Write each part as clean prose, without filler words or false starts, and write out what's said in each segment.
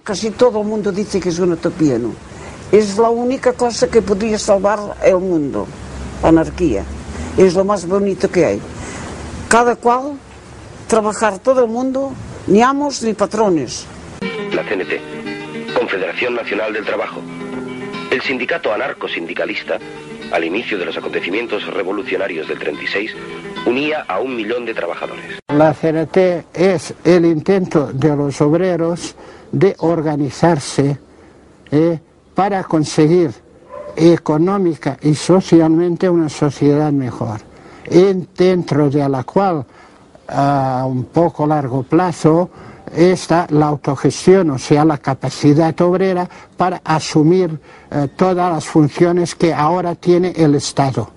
casi todo el mundo dice que es una utopía, ¿no? Es la única cosa que podría salvar el mundo, la anarquía. Es lo más bonito que hay. Cada cual, trabajar todo el mundo, ni amos ni patrones. La CNT, Confederación Nacional del Trabajo, el sindicato anarcosindicalista, al inicio de los acontecimientos revolucionarios del 36, unía a 1 millón de trabajadores. La CNT es el intento de los obreros de organizarse para conseguir económica y socialmente una sociedad mejor, dentro de la cual a un poco largo plazo está la autogestión, o sea, la capacidad obrera para asumir todas las funciones que ahora tiene el Estado,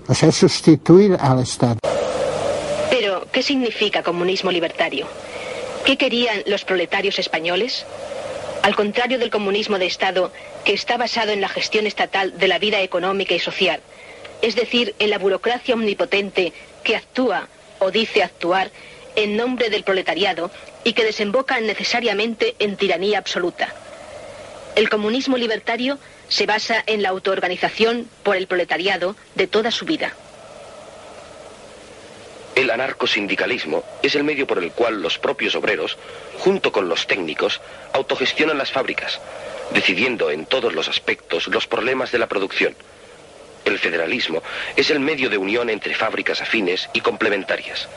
o sea, sustituir al Estado. Pero, ¿qué significa comunismo libertario? ¿Qué querían los proletarios españoles? Al contrario del comunismo de Estado, que está basado en la gestión estatal de la vida económica y social, es decir, en la burocracia omnipotente que actúa o dice actuar en nombre del proletariado y que desemboca necesariamente en tiranía absoluta. El comunismo libertario se basa en la autoorganización por el proletariado de toda su vida. El anarcosindicalismo es el medio por el cual los propios obreros, junto con los técnicos, autogestionan las fábricas, decidiendo en todos los aspectos los problemas de la producción. El federalismo es el medio de unión entre fábricas afines y complementarias.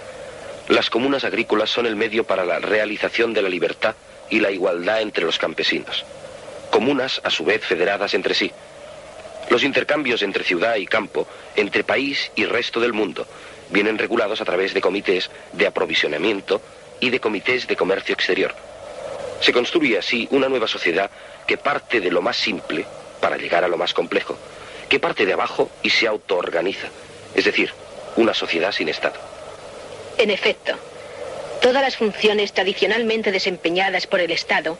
Las comunas agrícolas son el medio para la realización de la libertad y la igualdad entre los campesinos. Comunas, a su vez, federadas entre sí. Los intercambios entre ciudad y campo, entre país y resto del mundo, vienen regulados a través de comités de aprovisionamiento y de comités de comercio exterior. Se construye así una nueva sociedad que parte de lo más simple para llegar a lo más complejo, que parte de abajo y se autoorganiza, es decir, una sociedad sin Estado. En efecto, todas las funciones tradicionalmente desempeñadas por el Estado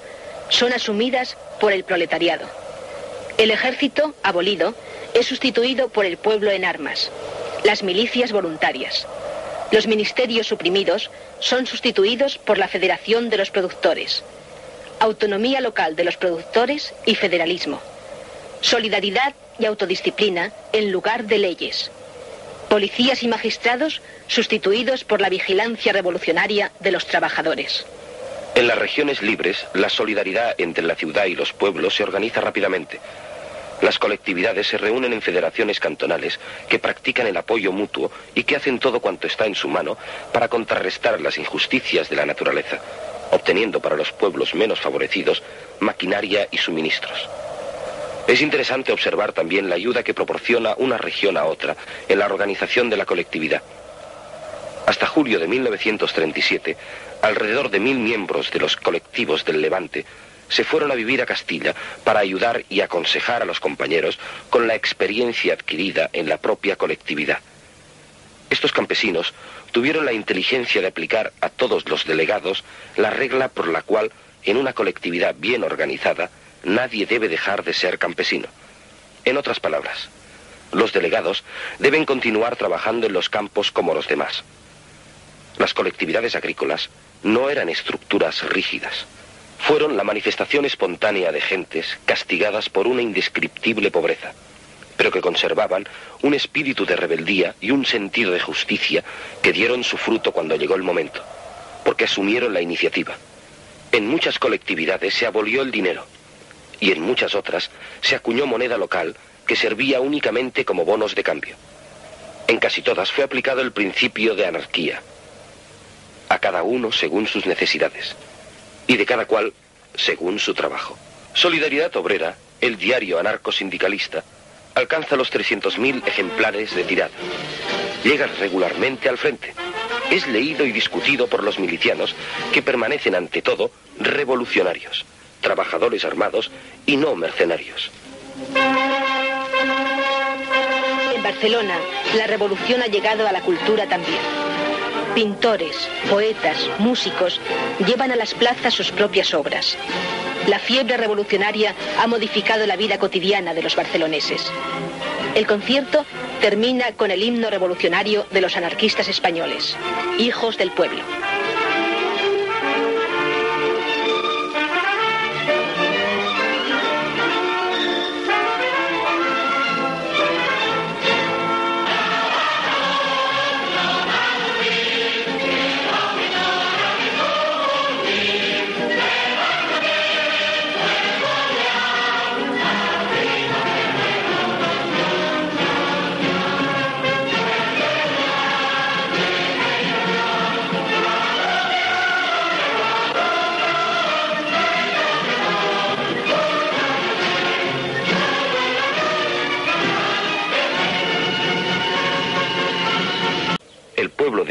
son asumidas por el proletariado. El ejército, abolido, es sustituido por el pueblo en armas, las milicias voluntarias. Los ministerios suprimidos son sustituidos por la Federación de los Productores. Autonomía local de los productores y federalismo. Solidaridad y autodisciplina en lugar de leyes. Policías y magistrados sustituidos por la vigilancia revolucionaria de los trabajadores. En las regiones libres, la solidaridad entre la ciudad y los pueblos se organiza rápidamente. Las colectividades se reúnen en federaciones cantonales que practican el apoyo mutuo y que hacen todo cuanto está en su mano para contrarrestar las injusticias de la naturaleza, obteniendo para los pueblos menos favorecidos maquinaria y suministros. Es interesante observar también la ayuda que proporciona una región a otra en la organización de la colectividad. Hasta julio de 1937, alrededor de 1000 miembros de los colectivos del Levante se fueron a vivir a Castilla para ayudar y aconsejar a los compañeros con la experiencia adquirida en la propia colectividad. Estos campesinos tuvieron la inteligencia de aplicar a todos los delegados la regla por la cual, en una colectividad bien organizada, nadie debe dejar de ser campesino. En otras palabras, los delegados deben continuar trabajando en los campos como los demás. Las colectividades agrícolas no eran estructuras rígidas. Fueron la manifestación espontánea de gentes castigadas por una indescriptible pobreza, pero que conservaban un espíritu de rebeldía y un sentido de justicia que dieron su fruto cuando llegó el momento, porque asumieron la iniciativa. En muchas colectividades se abolió el dinero, y en muchas otras se acuñó moneda local que servía únicamente como bonos de cambio. En casi todas fue aplicado el principio de anarquía, a cada uno según sus necesidades, y de cada cual según su trabajo. Solidaridad Obrera, el diario anarcosindicalista, alcanza los 300.000 ejemplares de tirada. Llega regularmente al frente. Es leído y discutido por los milicianos, que permanecen ante todo revolucionarios, trabajadores armados y no mercenarios. En Barcelona, la revolución ha llegado a la cultura también. Pintores, poetas, músicos llevan a las plazas sus propias obras. La fiebre revolucionaria ha modificado la vida cotidiana de los barceloneses. El concierto termina con el himno revolucionario de los anarquistas españoles, Hijos del Pueblo.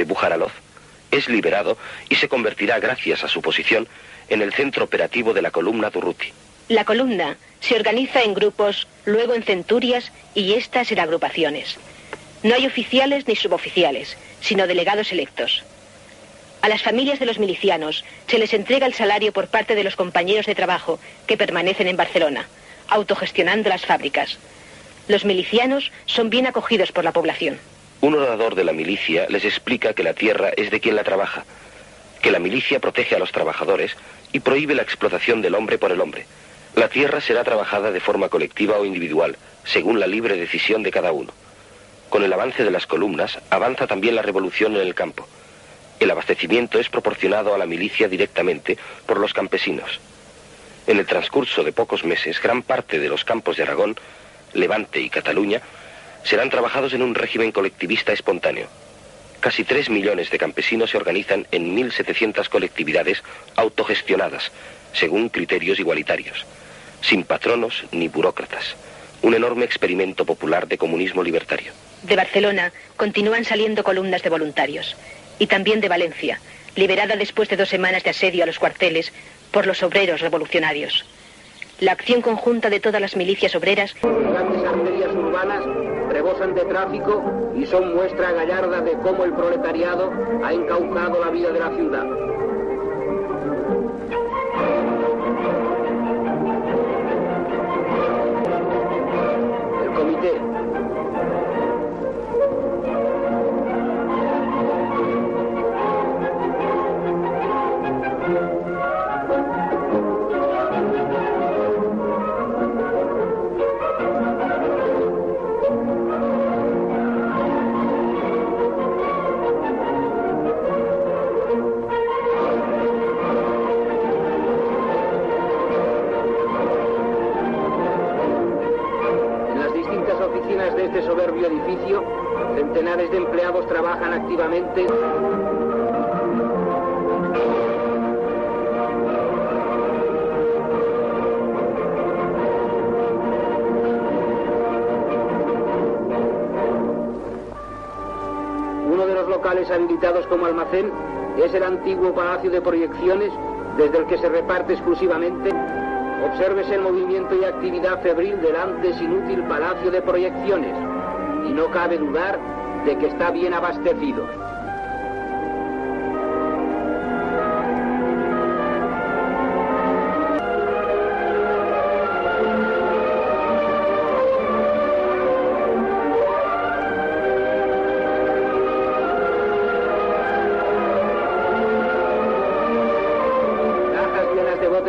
Bujaraloz, es liberado y se convertirá, gracias a su posición, en el centro operativo de la columna Durruti. La columna se organiza en grupos, luego en centurias y estas en agrupaciones. No hay oficiales ni suboficiales, sino delegados electos. A las familias de los milicianos se les entrega el salario por parte de los compañeros de trabajo que permanecen en Barcelona, autogestionando las fábricas. Los milicianos son bien acogidos por la población. Un orador de la milicia les explica que la tierra es de quien la trabaja, que la milicia protege a los trabajadores y prohíbe la explotación del hombre por el hombre. La tierra será trabajada de forma colectiva o individual, según la libre decisión de cada uno. Con el avance de las columnas, avanza también la revolución en el campo. El abastecimiento es proporcionado a la milicia directamente por los campesinos. En el transcurso de pocos meses, gran parte de los campos de Aragón, Levante y Cataluña, serán trabajados en un régimen colectivista espontáneo. Casi 3 millones de campesinos se organizan en 1.700 colectividades autogestionadas, según criterios igualitarios, sin patronos ni burócratas. Un enorme experimento popular de comunismo libertario. De Barcelona continúan saliendo columnas de voluntarios, y también de Valencia, liberada después de 2 semanas de asedio a los cuarteles por los obreros revolucionarios. La acción conjunta de todas las milicias obreras... Grandes arterias urbanas rebosan de tráfico y son muestra gallarda de cómo el proletariado ha encaucado la vida de la ciudad. El comité. De este soberbio edificio, centenares de empleados trabajan activamente. Uno de los locales habilitados como almacén es el antiguo Palacio de Proyecciones, desde el que se reparte exclusivamente. Obsérvese el movimiento y actividad febril del antes inútil Palacio de Proyecciones, y no cabe dudar de que está bien abastecido.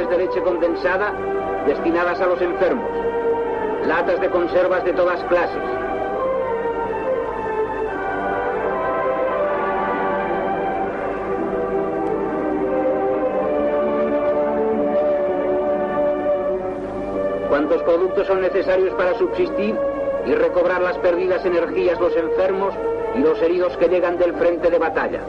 De leche condensada destinadas a los enfermos, latas de conservas de todas clases, cuantos productos son necesarios para subsistir y recobrar las perdidas energías los enfermos y los heridos que llegan del frente de batalla.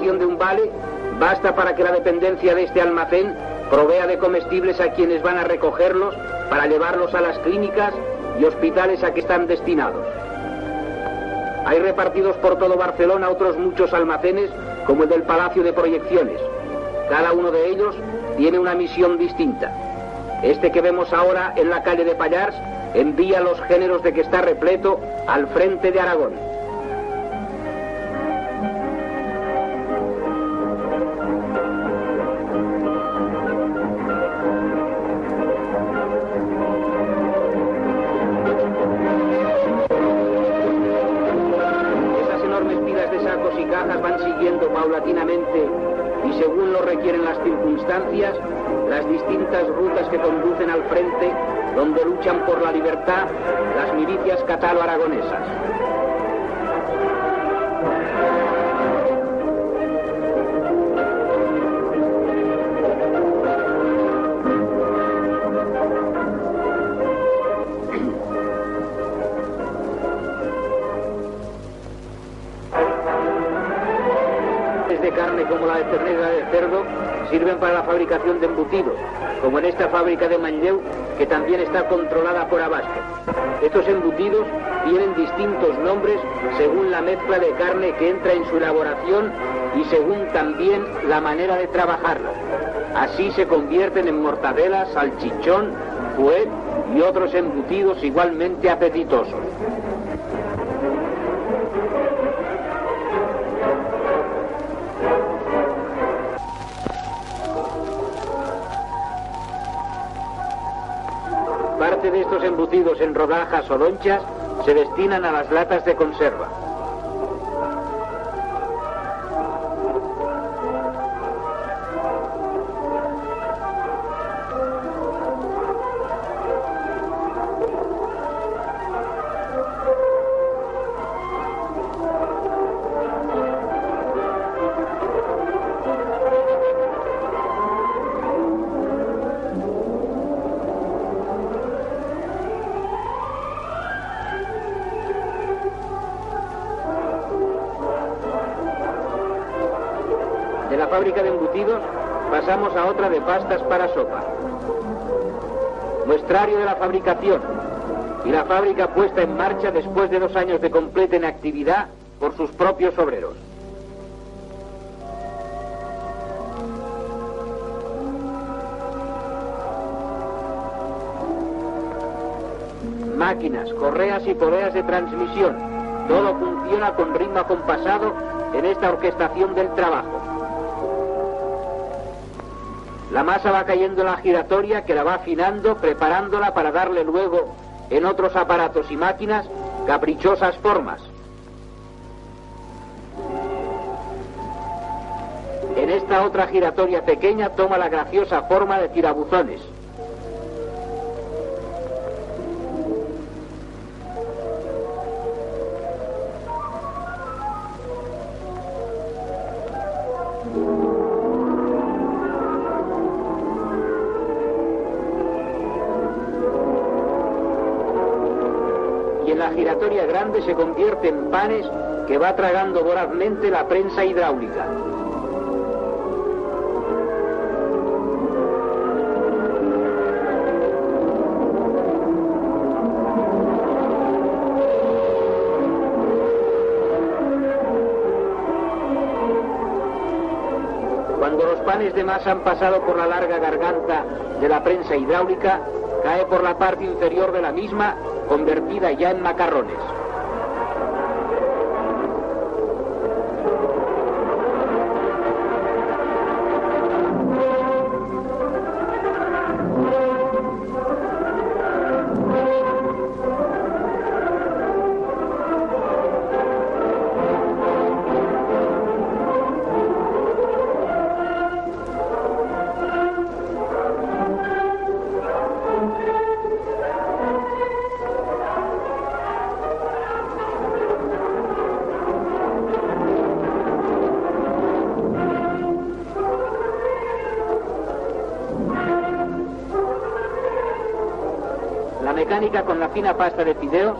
De un vale basta para que la dependencia de este almacén provea de comestibles a quienes van a recogerlos para llevarlos a las clínicas y hospitales a que están destinados. Hay repartidos por todo Barcelona otros muchos almacenes como el del Palacio de Proyecciones. Cada uno de ellos tiene una misión distinta. Este que vemos ahora en la calle de Pallars envía los géneros de que está repleto al frente de Aragón. Van siguiendo paulatinamente y según lo requieren las circunstancias, las distintas rutas que conducen al frente, donde luchan por la libertad las milicias catalo-aragonesas. de carne como la de ternera y la de cerdo sirven para la fabricación de embutidos, como en esta fábrica de Manlleu, que también está controlada por Abasto. Estos embutidos tienen distintos nombres según la mezcla de carne que entra en su elaboración y según también la manera de trabajarla. Así se convierten en mortadela, salchichón, fuet y otros embutidos igualmente apetitosos. Parte de estos embutidos en rodajas o lonchas se destinan a las latas de conserva. De la fábrica de embutidos pasamos a otra de pastas para sopa. Muestrario de la fabricación y la fábrica puesta en marcha después de 2 años de completa inactividad por sus propios obreros. Máquinas, correas y poleas de transmisión. Todo funciona con ritmo acompasado en esta orquestación del trabajo. La masa va cayendo en la giratoria que la va afinando, preparándola para darle luego en otros aparatos y máquinas caprichosas formas. En esta otra giratoria pequeña toma la graciosa forma de tirabuzones. La giratoria grande se convierte en panes que va tragando vorazmente la prensa hidráulica. Cuando los panes de masa han pasado por la larga garganta de la prensa hidráulica, cae por la parte inferior de la misma, convertida ya en macarrones. La mecánica con la fina pasta de fideos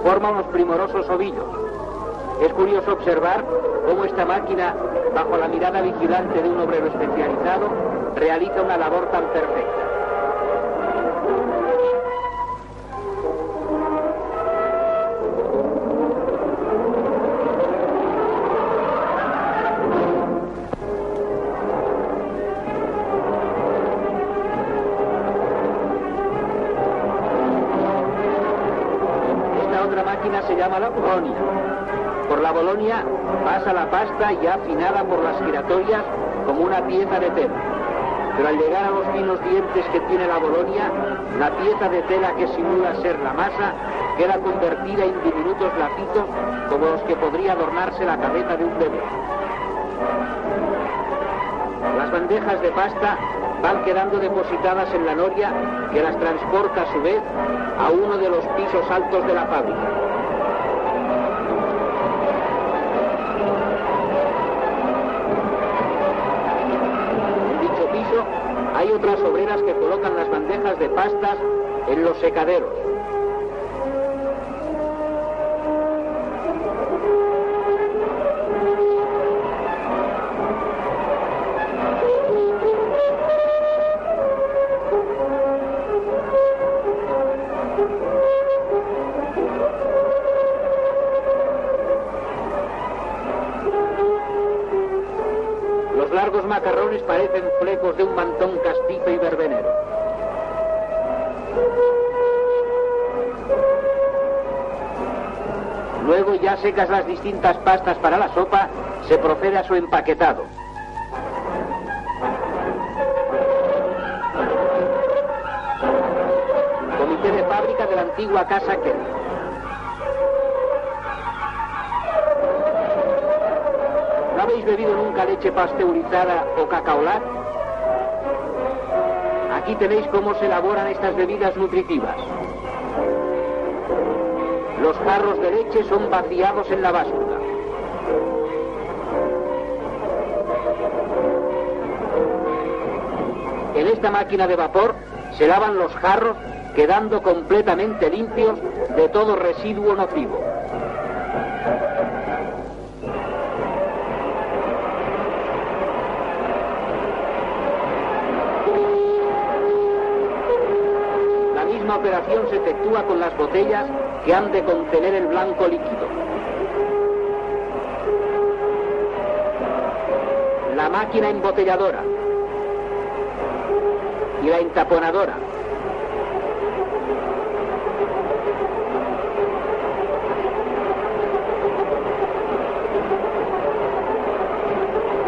forma unos primorosos ovillos. Es curioso observar cómo esta máquina, bajo la mirada vigilante de un obrero especializado, realiza una labor tan perfecta. Se llama la Bolonia. Por la Bolonia pasa la pasta ya afinada por las giratorias como una pieza de tela. Pero al llegar a los finos dientes que tiene la Bolonia, la pieza de tela que simula ser la masa queda convertida en diminutos lacitos como los que podría adornarse la cabeza de un bebé. Las bandejas de pasta van quedando depositadas en la noria, que las transporta a su vez a uno de los pisos altos de la fábrica. En dicho piso hay otras obreras que colocan las bandejas de pastas en los secaderos. largos macarrones parecen flecos de un mantón castizo y verbenero. Luego, ya secas las distintas pastas para la sopa, se procede a su empaquetado. Comité de fábrica de la antigua Casa Kelly. ¿No habéis bebido nunca leche pasteurizada o cacaolat? Aquí tenéis cómo se elaboran estas bebidas nutritivas. Los jarros de leche son vaciados en la báscula. En esta máquina de vapor se lavan los jarros, quedando completamente limpios de todo residuo nocivo. La misma operación se efectúa con las botellas que han de contener el blanco líquido. La máquina embotelladora y la entaponadora.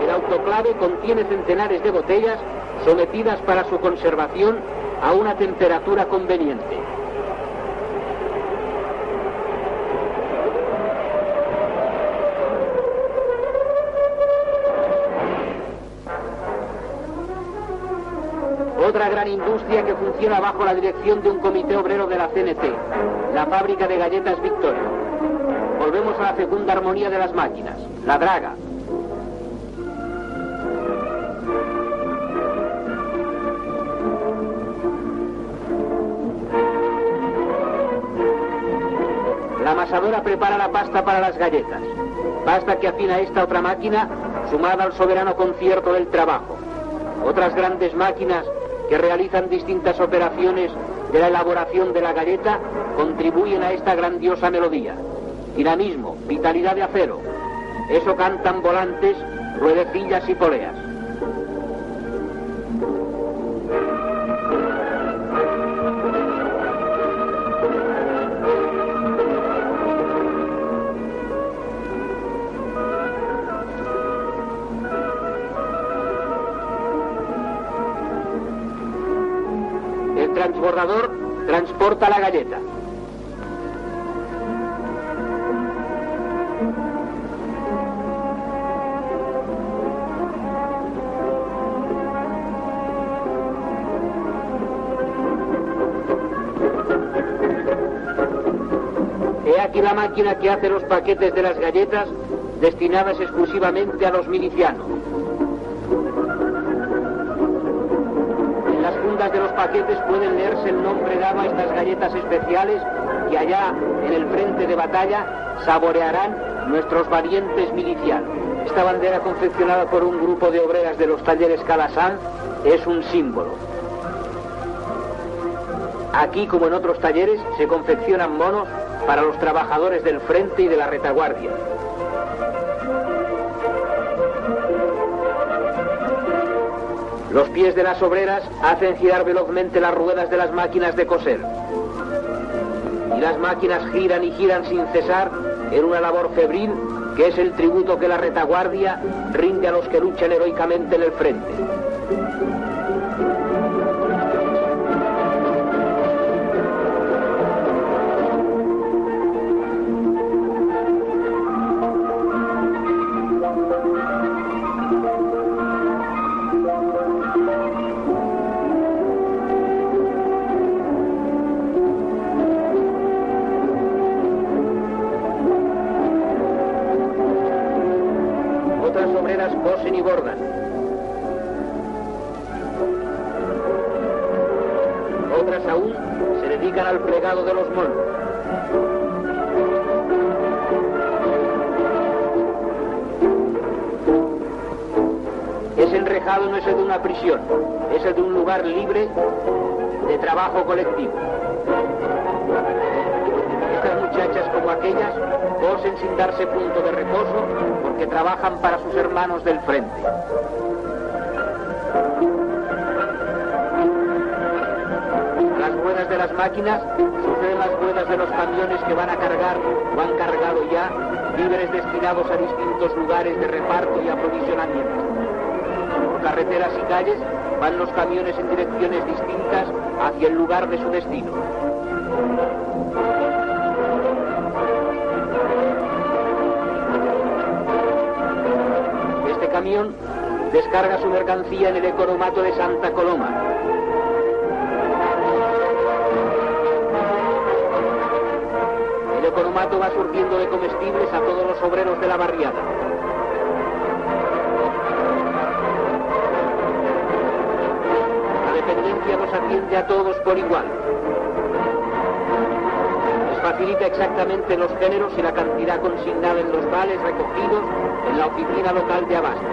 El autoclave contiene centenares de botellas sometidas para su conservación a una temperatura conveniente. Otra gran industria que funciona bajo la dirección de un comité obrero de la CNT, la fábrica de galletas Victoria. Volvemos a la fecunda armonía de las máquinas, la draga. La amasadora prepara la pasta para las galletas, pasta que afina esta otra máquina sumada al soberano concierto del trabajo. Otras grandes máquinas que realizan distintas operaciones de la elaboración de la galleta contribuyen a esta grandiosa melodía. Dinamismo, vitalidad de acero. Eso cantan volantes, ruedecillas y poleas. El transbordador transporta la galleta. He aquí la máquina que hace los paquetes de las galletas destinadas exclusivamente a los milicianos. En las fundas de los paquetes pueden leerse el nombre dado a estas galletas especiales que allá en el frente de batalla saborearán nuestros valientes milicianos. Esta bandera confeccionada por un grupo de obreras de los talleres Calasanz es un símbolo. Aquí, como en otros talleres, se confeccionan monos para los trabajadores del frente y de la retaguardia. Los pies de las obreras hacen girar velozmente las ruedas de las máquinas de coser. Y las máquinas giran y giran sin cesar en una labor febril que es el tributo que la retaguardia rinde a los que luchan heroicamente en el frente. Cosen y bordan. Otras aún se dedican al plegado de los monos. Ese enrejado no es el de una prisión, es el de un lugar libre de trabajo colectivo. Estas muchachas como aquellas aquellas cosen sin darse punto de reposo porque trabajan para sus hermanos del frente. A las ruedas de las máquinas suceden las ruedas de los camiones que van a cargar o han cargado ya víveres destinados a distintos lugares de reparto y aprovisionamiento. Por carreteras y calles van los camiones en direcciones distintas hacia el lugar de su destino. Este camión descarga su mercancía en el economato de Santa Coloma. El economato va surtiendo de comestibles a todos los obreros de la barriada. La dependencia los atiende a todos por igual. Les facilita exactamente los géneros y la cantidad consignada en los vales recogidos en la oficina local de abasto.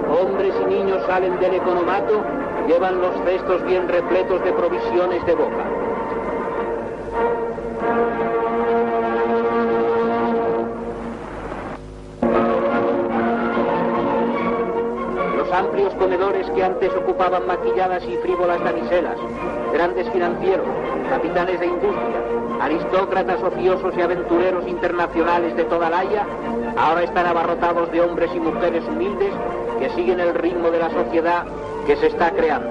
Hombres y niños salen del economato, llevan los cestos bien repletos de provisiones de boca. Los amplios comedores que antes ocupaban maquilladas y frívolas damiselas, grandes financieros, capitanes de industria, aristócratas ociosos y aventureros internacionales de toda la Haya, ahora están abarrotados de hombres y mujeres humildes que siguen el ritmo de la sociedad que se está creando.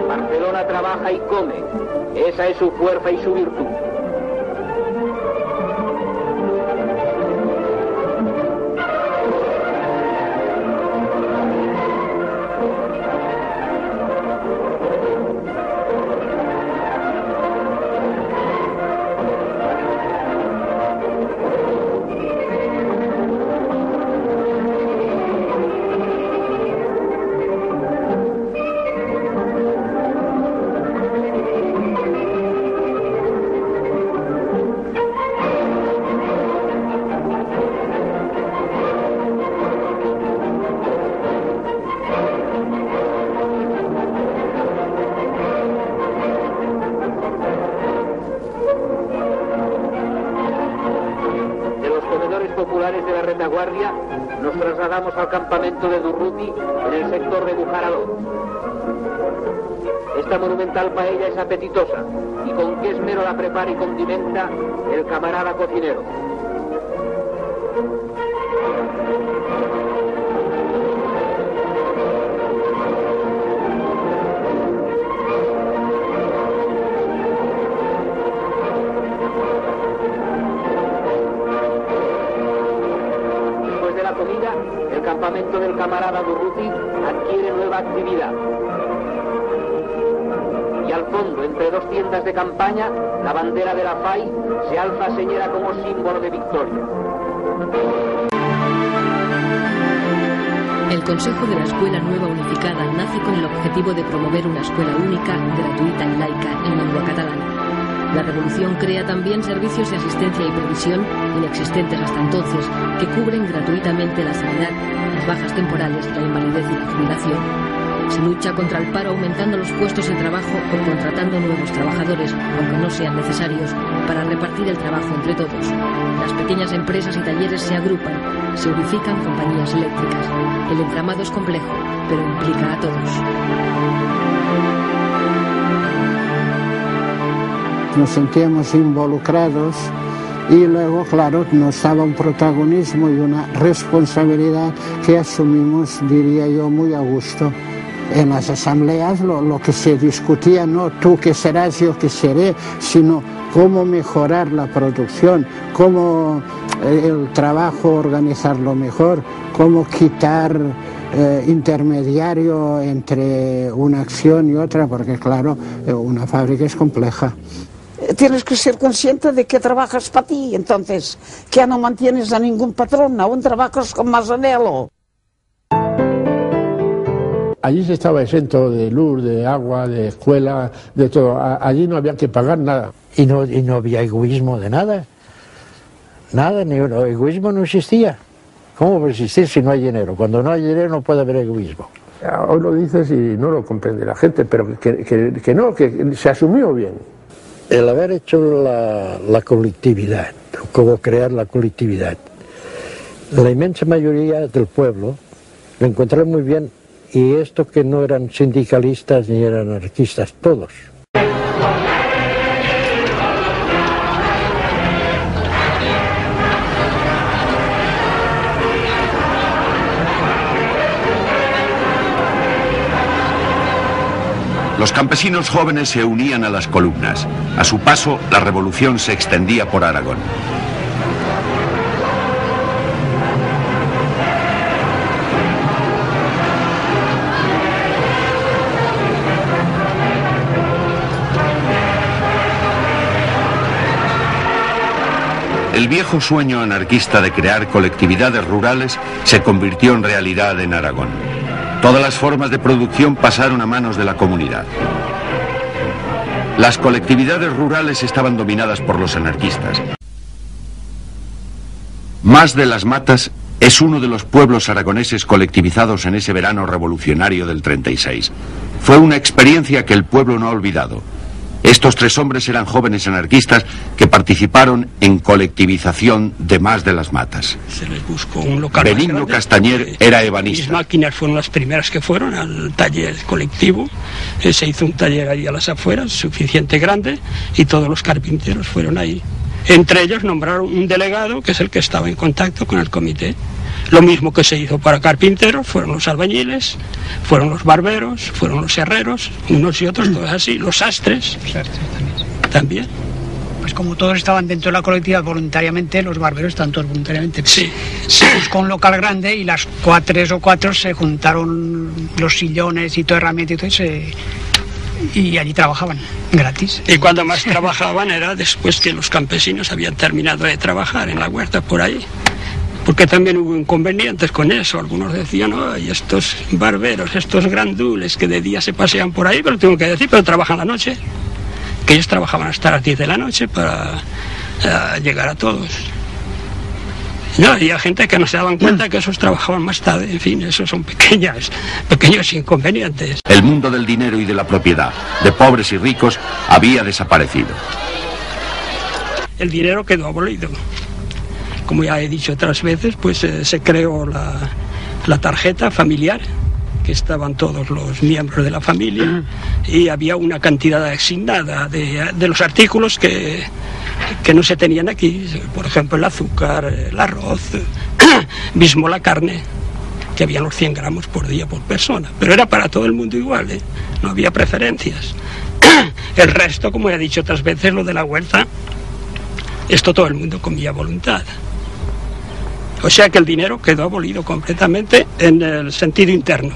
Barcelona trabaja y come, esa es su fuerza y su virtud. Populares de la retaguardia, nos trasladamos al campamento de Durruti en el sector de Bujarador. Esta monumental paella es apetitosa y con qué esmero la prepara y condimenta el camarada cocinero. El campamento del camarada Durruti adquiere nueva actividad. Y al fondo, entre dos tiendas de campaña, la bandera de la FAI se alza señera como símbolo de victoria. El Consejo de la Escuela Nueva Unificada nace con el objetivo de promover una escuela única, gratuita y laica en lengua catalana. La revolución crea también servicios de asistencia y previsión inexistentes hasta entonces, que cubren gratuitamente la sanidad, las bajas temporales, la invalidez y la jubilación. Se lucha contra el paro aumentando los puestos de trabajo o contratando nuevos trabajadores, aunque no sean necesarios, para repartir el trabajo entre todos. Las pequeñas empresas y talleres se agrupan, se unifican compañías eléctricas. El entramado es complejo, pero implica a todos. Nos sentíamos involucrados y luego, claro, nos daba un protagonismo y una responsabilidad que asumimos, diría yo, muy a gusto. En las asambleas lo que se discutía, no tú que serás, yo que seré, sino cómo mejorar la producción, cómo el trabajo organizarlo mejor, cómo quitar intermediario entre una acción y otra, porque claro, una fábrica es compleja. Tienes que ser consciente de que trabajas para ti, entonces, que ya no mantienes a ningún patrón, aún trabajas con más anhelo. allí se estaba exento de luz, de agua, de escuela, de todo. Allí no había que pagar nada. Y no había egoísmo de nada. Nada, ni egoísmo no existía. ¿Cómo puede existir si no hay dinero? Cuando no hay dinero no puede haber egoísmo. Hoy lo dices y no lo comprende la gente, pero que no, que se asumió bien. El haber hecho la colectividad, cómo crear la colectividad, la inmensa mayoría del pueblo lo encontraron muy bien, y esto que no eran sindicalistas ni eran anarquistas, todos. Los campesinos jóvenes se unían a las columnas. A su paso, la revolución se extendía por Aragón. El viejo sueño anarquista de crear colectividades rurales se convirtió en realidad en Aragón. Todas las formas de producción pasaron a manos de la comunidad. Las colectividades rurales estaban dominadas por los anarquistas. Mas de las Matas es uno de los pueblos aragoneses colectivizados en ese verano revolucionario del 36. Fue una experiencia que el pueblo no ha olvidado. Estos 3 hombres eran jóvenes anarquistas que participaron en colectivización de Mas de las Matas. Se les buscó un local. Benigno Castañer era ebanista. Mis máquinas fueron las primeras que fueron al taller colectivo. Se hizo un taller ahí a las afueras, suficiente grande, y todos los carpinteros fueron ahí. Entre ellos nombraron un delegado, que es el que estaba en contacto con el comité. Lo mismo que se hizo para carpinteros, fueron los albañiles, fueron los barberos, fueron los herreros, unos y otros, todos así, los sastres también. Pues como todos estaban dentro de la colectividad voluntariamente, los barberos están todos voluntariamente. Sí. Se buscó un local grande y las 3 o 4 se juntaron los sillones y toda herramienta y todo, y allí trabajaban gratis. Y cuando más trabajaban era después que los campesinos habían terminado de trabajar en la huerta por ahí. Porque también hubo inconvenientes con eso. Algunos decían, ay, estos barberos, estos grandules que de día se pasean por ahí, pero tengo que decir, pero trabajan la noche. Que ellos trabajaban hasta las 10 de la noche para llegar a todos. No, había gente que no se daban cuenta que esos trabajaban más tarde. En fin, esos son pequeños inconvenientes. El mundo del dinero y de la propiedad, de pobres y ricos, había desaparecido. El dinero quedó abolido. Como ya he dicho otras veces, pues se creó la tarjeta familiar, que estaban todos los miembros de la familia, y había una cantidad asignada de los artículos que no se tenían aquí. Por ejemplo, el azúcar, el arroz, mismo la carne, que había los 100 gramos por día por persona. Pero era para todo el mundo igual, ¿eh? No había preferencias. El resto, como he dicho otras veces, lo de la huerta, esto todo el mundo comía a voluntad. O sea que el dinero quedó abolido completamente en el sentido interno.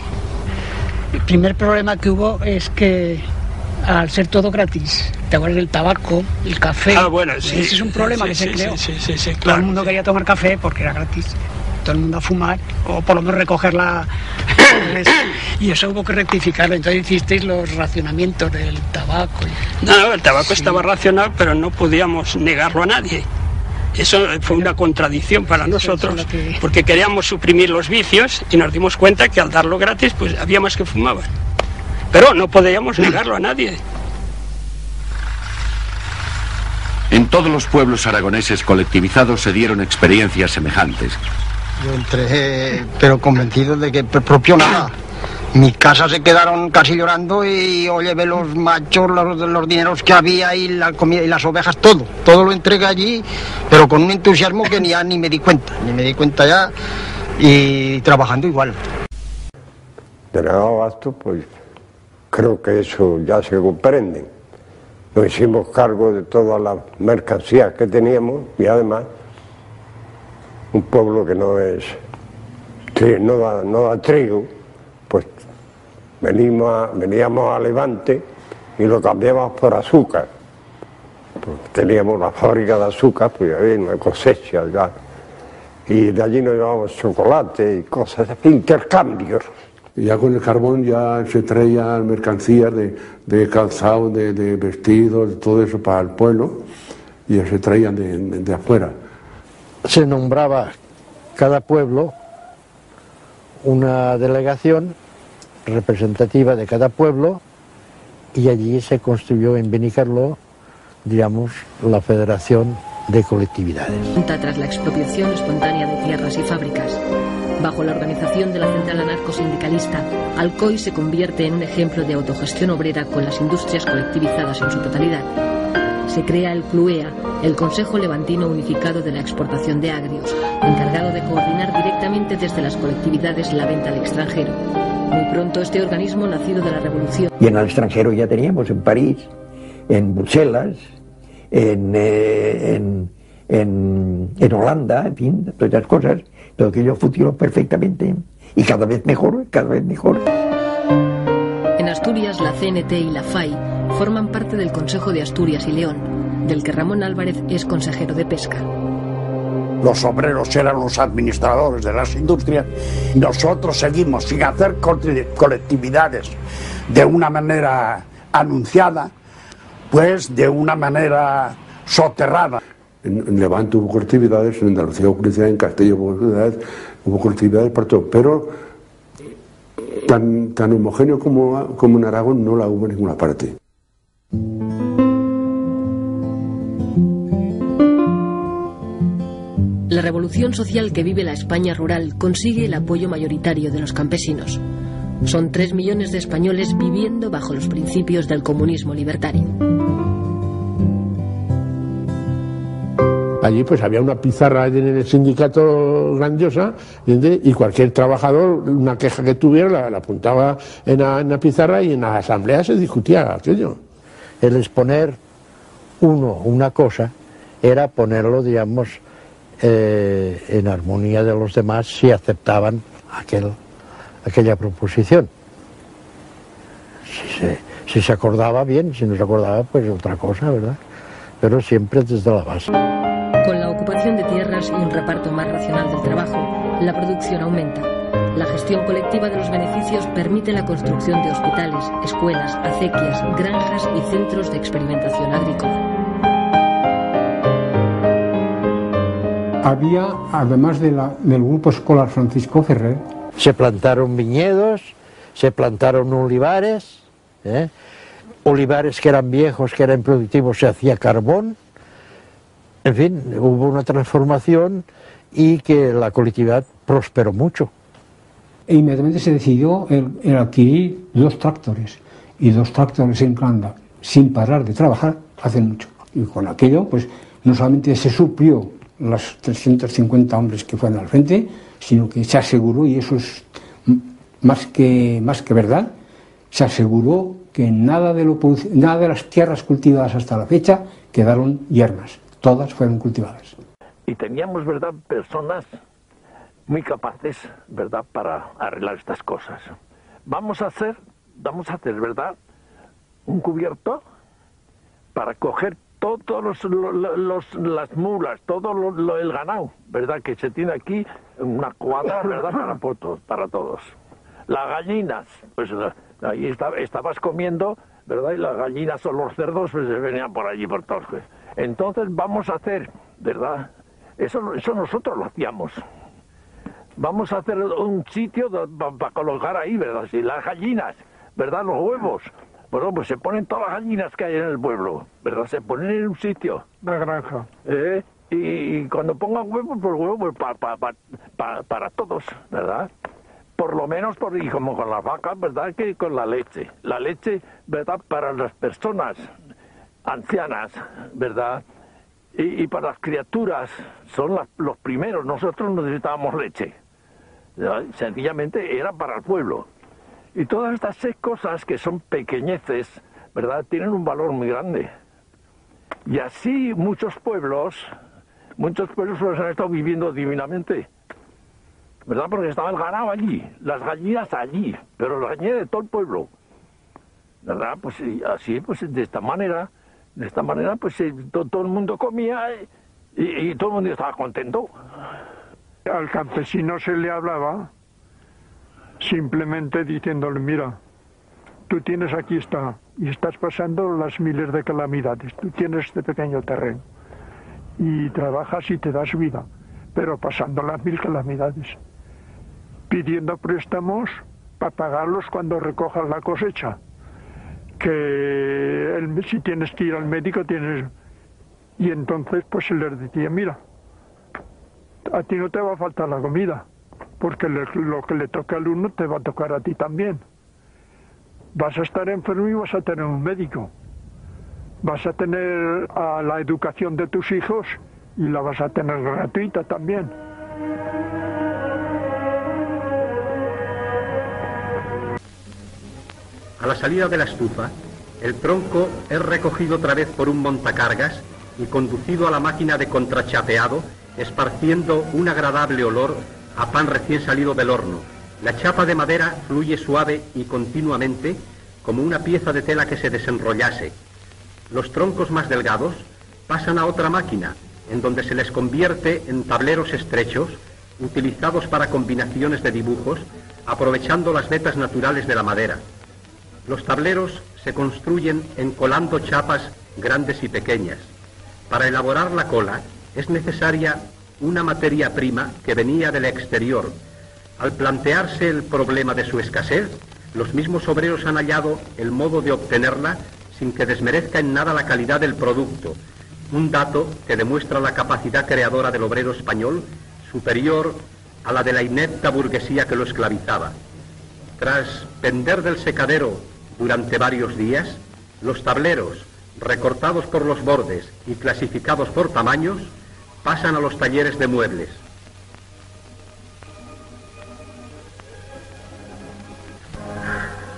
El primer problema que hubo es que al ser todo gratis, te acuerdas del tabaco, el café, bueno, sí, ese es un problema que se creó. Sí, todo claro, el mundo quería tomar café porque era gratis. Todo el mundo a fumar, o por lo menos recogerla. Y eso hubo que rectificarlo. Entonces hicisteis los racionamientos del tabaco. No, el tabaco estaba racionado, pero no podíamos negarlo a nadie. Eso fue una contradicción para nosotros, porque queríamos suprimir los vicios y nos dimos cuenta que al darlo gratis, pues había más que fumaban. Pero no podíamos negarlo a nadie. En todos los pueblos aragoneses colectivizados se dieron experiencias semejantes. Yo entré, pero convencido de que propio nada. Mi casa se quedaron casi llorando y yo llevé los machos, los dineros que había y la comida y las ovejas, todo lo entregué allí, pero con un entusiasmo que ni me di cuenta ya, y trabajando igual. Denegado Abasto, pues creo que eso ya se comprende. Nos hicimos cargo de todas las mercancías que teníamos y además un pueblo que no da trigo, pues veníamos a Levante y lo cambiamos por azúcar. Pues teníamos la fábrica de azúcar, pues había una cosecha ya. Y de allí nos llevábamos chocolate y cosas, intercambios. Ya con el carbón ya se traían mercancías de calzado, de vestidos, todo eso para el pueblo, y ya se traían de afuera. Se nombraba cada pueblo una delegación representativa de cada pueblo, y allí se construyó en Benicarló, digamos, la Federación de Colectividades. Tras la expropiación espontánea de tierras y fábricas, bajo la organización de la central anarcosindicalista, Alcoy se convierte en un ejemplo de autogestión obrera con las industrias colectivizadas en su totalidad. Se crea el CLUEA, el Consejo Levantino Unificado de la Exportación de Agrios, encargado de coordinar directamente desde las colectividades la venta al extranjero. Muy pronto este organismo, nacido de la Revolución... Y en el extranjero ya teníamos, en París, en Bruselas, en Holanda, en fin, todas esas cosas, pero que ellos funcionan perfectamente y cada vez mejor, cada vez mejor. En Asturias, la CNT y la FAI forman parte del Consejo de Asturias y León, del que Ramón Álvarez es consejero de Pesca. Los obreros eran los administradores de las industrias. Nosotros seguimos sin hacer colectividades de una manera anunciada, pues de una manera soterrada. En Levante hubo colectividades, en Andalucía hubo colectividades, en Castilla hubo colectividades para todo, pero tan homogéneo como en Aragón no la hubo en ninguna parte. La revolución social que vive la España rural consigue el apoyo mayoritario de los campesinos. Son 3 millones de españoles viviendo bajo los principios del comunismo libertario. Allí pues había una pizarra en el sindicato grandiosa, y cualquier trabajador, una queja que tuviera, la apuntaba en la pizarra, y en la asamblea se discutía aquello. El exponer una cosa era ponerlo, digamos, en armonía de los demás si aceptaban aquella proposición. Si se acordaba bien, si no se acordaba, pues otra cosa, ¿verdad? Pero siempre desde la base. Con la ocupación de tierras y un reparto más racional del trabajo, la producción aumenta. La gestión colectiva de los beneficios permite la construcción de hospitales, escuelas, acequias, granjas y centros de experimentación agrícola. Había, además del grupo escolar Francisco Ferrer, se plantaron viñedos, se plantaron olivares, olivares que eran viejos, que eran productivos, se hacía carbón. En fin, hubo una transformación y que la colectividad prosperó mucho. E inmediatamente se decidió el adquirir 2 tractores, y 2 tractores en Clanda, sin parar de trabajar, hace mucho. Y con aquello, pues, no solamente se suplió los 350 hombres que fueron al frente, sino que se aseguró, y eso es más que verdad, se aseguró que nada de las tierras cultivadas hasta la fecha quedaron yermas, todas fueron cultivadas. Y teníamos, ¿verdad?, personas muy capaces, ¿verdad?, para arreglar estas cosas. Vamos a hacer, ¿verdad?, un cubierto para coger todos las mulas, todo el ganado, ¿verdad?, que se tiene aquí, una cuadra, ¿verdad?, para todos. Las gallinas, pues ahí estabas comiendo, ¿verdad?, y las gallinas o los cerdos pues venían por allí por todos. Entonces vamos a hacer, ¿verdad?, eso nosotros lo hacíamos. Vamos a hacer un sitio para colocar ahí, ¿verdad?, si las gallinas, ¿verdad?, los huevos. Bueno, pues se ponen todas las gallinas que hay en el pueblo, ¿verdad? Se ponen en un sitio. Una granja. Y cuando pongan huevos, pues huevos para todos, ¿verdad? Por lo menos, y como con las vacas, ¿verdad?, que con la leche. La leche, ¿verdad?, para las personas ancianas, ¿verdad? Y para las criaturas, son los primeros. Nosotros necesitábamos leche. ¿Verdad? Sencillamente era para el pueblo. Y todas estas 6 cosas que son pequeñeces, ¿verdad?, tienen un valor muy grande. Y así muchos pueblos pues han estado viviendo divinamente, ¿verdad?, porque estaba el ganado allí, las gallinas allí, pero las gallinas de todo el pueblo, ¿verdad? Pues así, pues de esta manera, pues todo el mundo comía y todo el mundo estaba contento. Al campesino se le hablaba simplemente diciéndole, mira, tú tienes aquí y estás pasando las miles de calamidades, tú tienes este pequeño terreno y trabajas y te das vida, pero pasando las 1000 calamidades, pidiendo préstamos para pagarlos cuando recojas la cosecha, que si tienes que ir al médico tienes... Y entonces pues se les decía, mira, a ti no te va a faltar la comida, porque lo que le toca al uno te va a tocar a ti también. Vas a estar enfermo y vas a tener un médico. Vas a tener a la educación de tus hijos y la vas a tener gratuita también. A la salida de la estufa, el tronco es recogido otra vez por un montacargas y conducido a la máquina de contrachapeado, esparciendo un agradable olor a pan recién salido del horno. La chapa de madera fluye suave y continuamente, como una pieza de tela que se desenrollase. Los troncos más delgados pasan a otra máquina, en donde se les convierte en tableros estrechos, utilizados para combinaciones de dibujos, aprovechando las vetas naturales de la madera. Los tableros se construyen encolando chapas grandes y pequeñas. Para elaborar la cola es necesaria una materia prima que venía del exterior. Al plantearse el problema de su escasez, los mismos obreros han hallado el modo de obtenerla sin que desmerezca en nada la calidad del producto, un dato que demuestra la capacidad creadora del obrero español superior a la de la inepta burguesía que lo esclavizaba. Tras pender del secadero durante varios días, los tableros, recortados por los bordes y clasificados por tamaños, pasan a los talleres de muebles.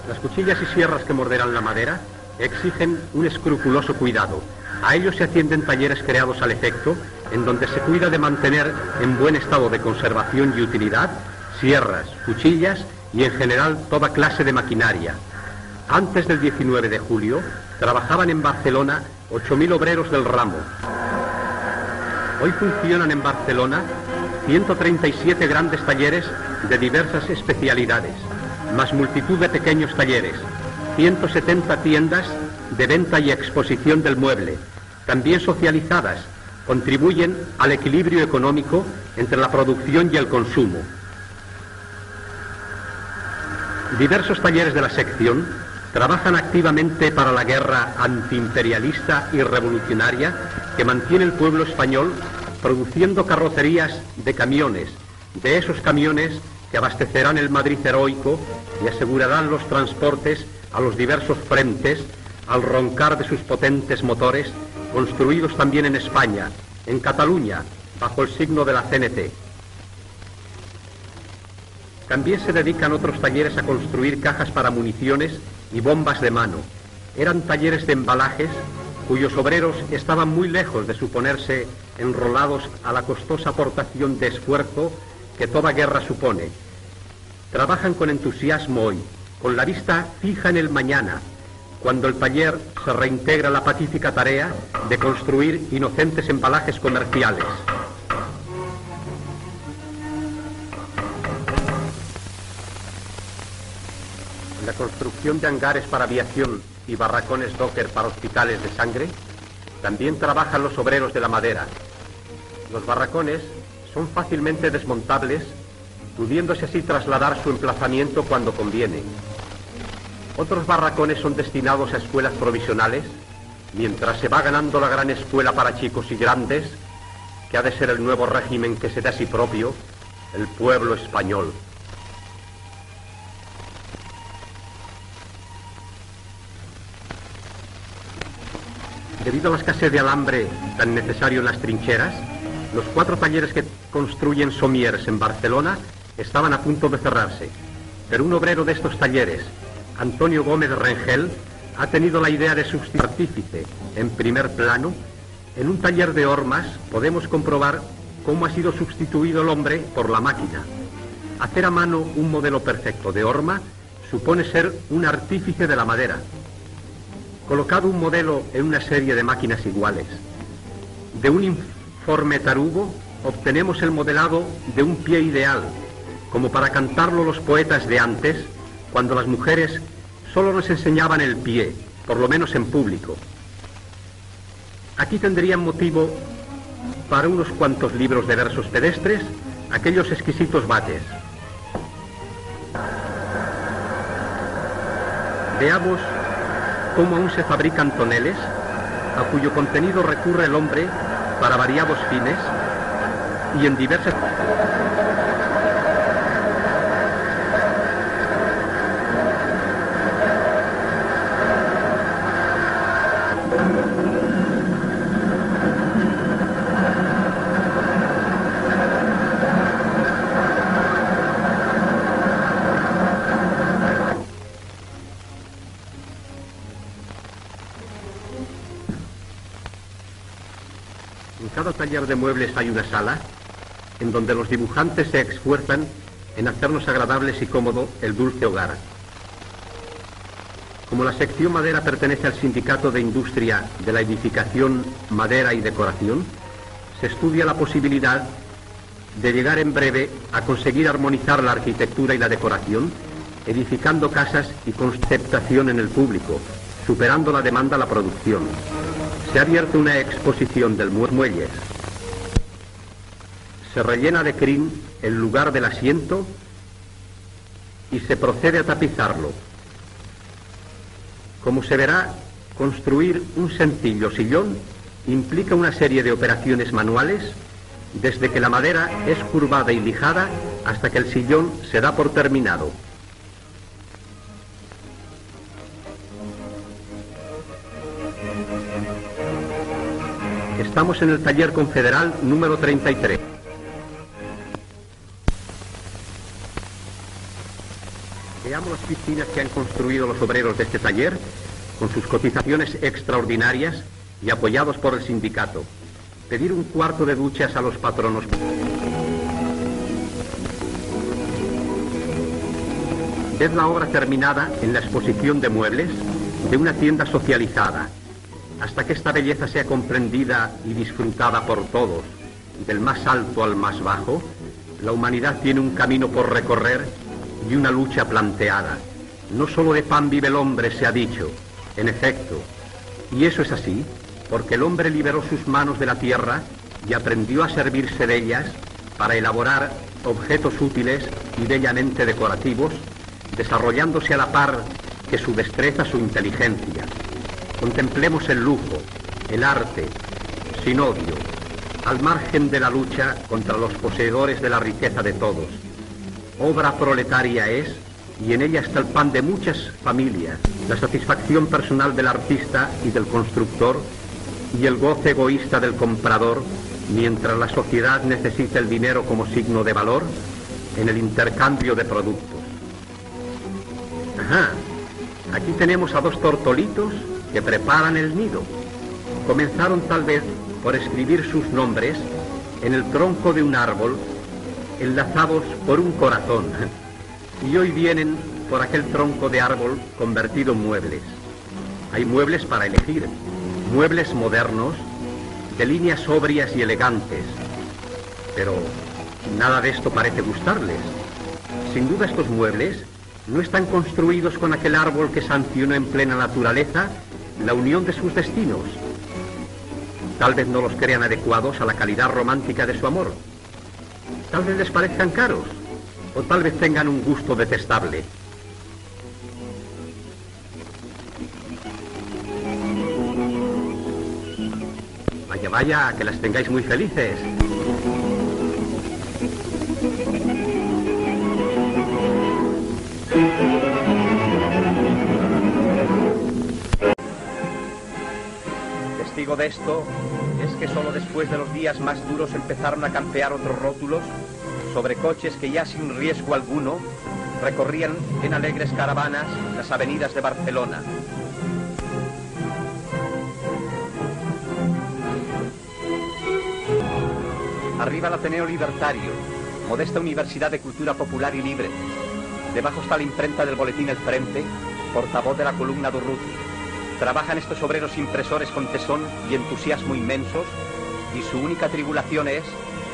Las cuchillas y sierras que morderán la madera exigen un escrupuloso cuidado. A ellos se atienden talleres creados al efecto, en donde se cuida de mantener en buen estado de conservación y utilidad sierras, cuchillas y en general toda clase de maquinaria. Antes del 19 de julio, trabajaban en Barcelona 8.000 obreros del ramo. Hoy funcionan en Barcelona 137 grandes talleres de diversas especialidades, más multitud de pequeños talleres, 170 tiendas de venta y exposición del mueble, también socializadas, contribuyen al equilibrio económico entre la producción y el consumo. Diversos talleres de la sección trabajan activamente para la guerra antiimperialista y revolucionaria que mantiene el pueblo español produciendo carrocerías de camiones, de esos camiones que abastecerán el Madrid heroico y asegurarán los transportes a los diversos frentes al roncar de sus potentes motores, construidos también en España, en Cataluña, bajo el signo de la CNT. También se dedican otros talleres a construir cajas para municiones y bombas de mano. Eran talleres de embalajes cuyos obreros estaban muy lejos de suponerse enrolados a la costosa aportación de esfuerzo que toda guerra supone. Trabajan con entusiasmo hoy, con la vista fija en el mañana, cuando el taller se reintegra a la pacífica tarea de construir inocentes embalajes comerciales. En la construcción de hangares para aviación y barracones docker para hospitales de sangre, también trabajan los obreros de la madera. Los barracones son fácilmente desmontables, pudiéndose así trasladar su emplazamiento cuando conviene. Otros barracones son destinados a escuelas provisionales, mientras se va ganando la gran escuela para chicos y grandes, que ha de ser el nuevo régimen que se da a sí propio, el pueblo español. Debido a la escasez de alambre tan necesario en las trincheras, los 4 talleres que construyen somiers en Barcelona estaban a punto de cerrarse, pero un obrero de estos talleres, Antonio Gómez Rengel, ha tenido la idea de sustituir artífice en primer plano. En un taller de hormas podemos comprobar cómo ha sido sustituido el hombre por la máquina. Hacer a mano un modelo perfecto de horma supone ser un artífice de la madera. Colocado un modelo en una serie de máquinas iguales, de un informe tarugo obtenemos el modelado de un pie ideal, como para cantarlo los poetas de antes, cuando las mujeres solo nos enseñaban el pie, por lo menos en público. Aquí tendrían motivo para unos cuantos libros de versos pedestres, aquellos exquisitos bates. Veamos cómo aún se fabrican toneles, a cuyo contenido recurre el hombre para variados fines y en diversas... En cada taller de muebles hay una sala en donde los dibujantes se esfuerzan en hacernos agradables y cómodo el dulce hogar. Como la sección madera pertenece al Sindicato de Industria de la Edificación, Madera y Decoración, se estudia la posibilidad de llegar en breve a conseguir armonizar la arquitectura y la decoración, edificando casas y conceptación en el público, superando la demanda a la producción. Se ha abierto una exposición del muelles. Se rellena de crin el lugar del asiento y se procede a tapizarlo. Como se verá, construir un sencillo sillón implica una serie de operaciones manuales, desde que la madera es curvada y lijada hasta que el sillón se da por terminado. Estamos en el taller confederal número 33. Veamos las piscinas que han construido los obreros de este taller, con sus cotizaciones extraordinarias y apoyados por el sindicato. Pedir un cuarto de duchas a los patronos. Ved la obra terminada en la exposición de muebles de una tienda socializada. Hasta que esta belleza sea comprendida y disfrutada por todos, del más alto al más bajo, la humanidad tiene un camino por recorrer y una lucha planteada. No solo de pan vive el hombre, se ha dicho, en efecto. Y eso es así, porque el hombre liberó sus manos de la tierra y aprendió a servirse de ellas para elaborar objetos útiles y bellamente decorativos, desarrollándose a la par que su destreza, su inteligencia. Contemplemos el lujo, el arte, sin odio, al margen de la lucha contra los poseedores de la riqueza de todos. Obra proletaria es, y en ella está el pan de muchas familias, la satisfacción personal del artista y del constructor, y el goce egoísta del comprador, mientras la sociedad necesita el dinero como signo de valor en el intercambio de productos. Ajá, aquí tenemos a dos tortolitos que preparan el nido. Comenzaron tal vez por escribir sus nombres en el tronco de un árbol, enlazados por un corazón, y hoy vienen por aquel tronco de árbol convertido en muebles. Hay muebles para elegir, muebles modernos, de líneas sobrias y elegantes, pero nada de esto parece gustarles. Sin duda estos muebles no están construidos con aquel árbol que sancionó en plena naturaleza la unión de sus destinos. Tal vez no los crean adecuados a la calidad romántica de su amor. Tal vez les parezcan caros, o tal vez tengan un gusto detestable. Vaya, vaya, que las tengáis muy felices. Testigo de esto es que solo después de los días más duros empezaron a campear otros rótulos sobre coches que ya sin riesgo alguno recorrían en alegres caravanas las avenidas de Barcelona. Arriba el Ateneo Libertario, modesta universidad de cultura popular y libre. Debajo está la imprenta del boletín El Frente, portavoz de la columna Durruti. Trabajan estos obreros impresores con tesón y entusiasmo inmensos, y su única tribulación es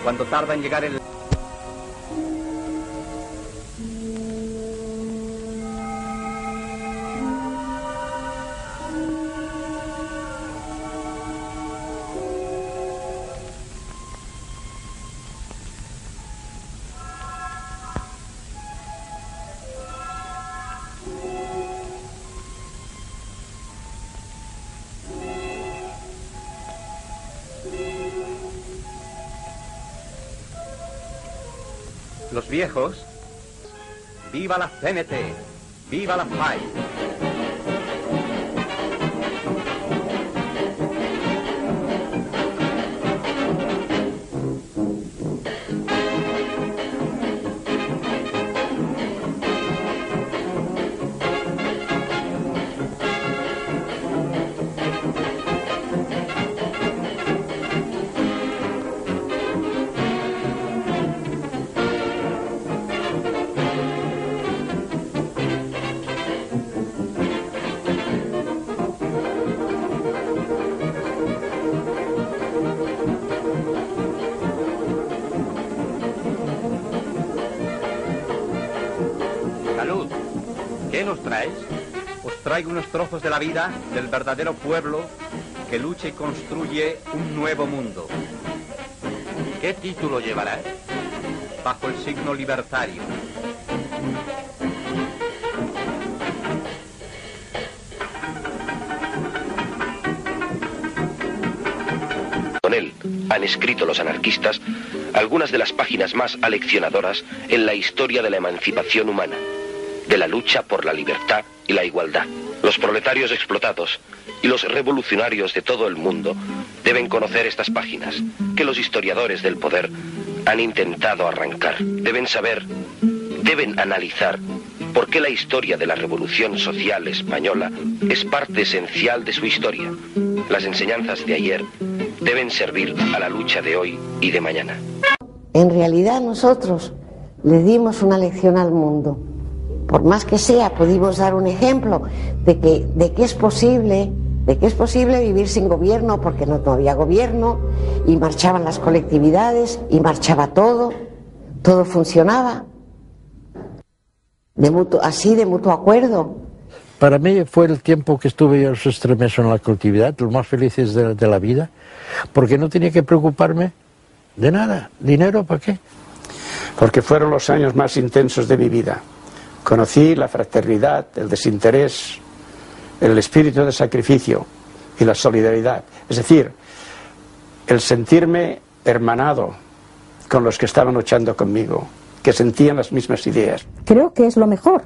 cuando tarda en llegar el... Los viejos, viva la CNT, viva la FAI. Salud. ¿Qué nos traes? Os traigo unos trozos de la vida del verdadero pueblo que lucha y construye un nuevo mundo. ¿Qué título llevará? Bajo el signo libertario. Con él han escrito los anarquistas algunas de las páginas más aleccionadoras en la historia de la emancipación humana, de la lucha por la libertad y la igualdad. Los proletarios explotados y los revolucionarios de todo el mundo deben conocer estas páginas que los historiadores del poder han intentado arrancar. Deben saber, deben analizar por qué la historia de la Revolución Social Española es parte esencial de su historia. Las enseñanzas de ayer deben servir a la lucha de hoy y de mañana. En realidad nosotros le dimos una lección al mundo. Por más que sea, pudimos dar un ejemplo de que es posible vivir sin gobierno, porque no había gobierno, y marchaban las colectividades, y marchaba todo funcionaba, de mutuo acuerdo. Para mí fue el tiempo que estuve yo esos 3 meses en la colectividad, los más felices de la vida, porque no tenía que preocuparme de nada. ¿Dinero para qué? Porque fueron los años más intensos de mi vida. Conocí la fraternidad, el desinterés, el espíritu de sacrificio y la solidaridad. Es decir, el sentirme hermanado con los que estaban luchando conmigo, que sentían las mismas ideas. Creo que es lo mejor.